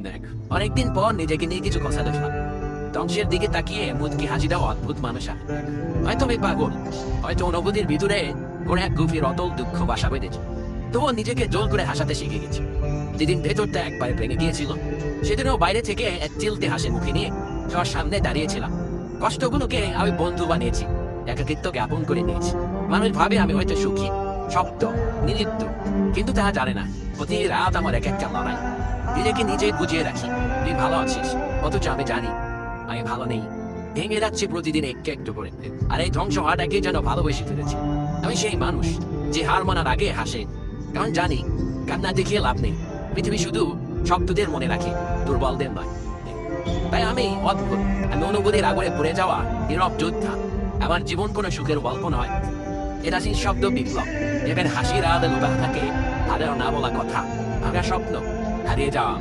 দেখ, অনেকদিন পর নিজেকে নিয়ে কিছু কথা দেখলাম। ধ্বংসের দিকে তাকিয়ে মুচকি হাসিটাও অদ্ভুত মানুষ। হয়তো আমি পাগল, হয়তো অনুভূতির ভিতরে কোনো এক গভীর অতল দুঃখ বাসা বেঁধেছে। তবুও নিজেকে জোর করে হাসাতে শিখে গেছি। যেদিন ভেতরটা একবারে ভেঙে গিয়েছিল, সেদিনও বাইরে থেকে এক চিলতে হাসি মুখে নিয়ে সবার সামনে দাঁড়িয়েছিলাম। কষ্টগুলোকে আমি বন্ধু বানিয়েছি, একাকিত্বকে আপন করে নিয়েছি। মানুষ ভাবে আমি হয়তো সুখী, শক্ত, নিলিপ্ত, কিন্তু তারা জানে না প্রতি রাত আমার এক একটা লড়াই। নিজেকে নিজেই বুঝিয়ে রাখি তুই ভালো আছিস, অথচ আমি জানি আমি ভালো নেই। ভেঙে যাচ্ছে প্রতিদিন একটু একটু করে, আর এই ধ্বংস হওয়াটাকে যেন ভালোবেসে ফেলেছি। আমি সেই মানুষ যে হার মানার আগে হাসে, কারণ জানি কান্না দেখিয়ে লাভ নেই। পৃথিবী শুধু শক্তদের মনে রাখে, দুর্বলদের নয়। তাই আমি অদ্ভুত, আমি অনুভূতির আগুনে পড়ে যাওয়া নীরব যোদ্ধা। আমার জীবন কোনো সুখের গল্প নয়, এটা শব্দ বিপ্লব, যেখানে হাসির আদল উঠা থাকে, হাজার না বলা কথা, ভাঙা স্বপ্ন, হারিয়ে যাওয়া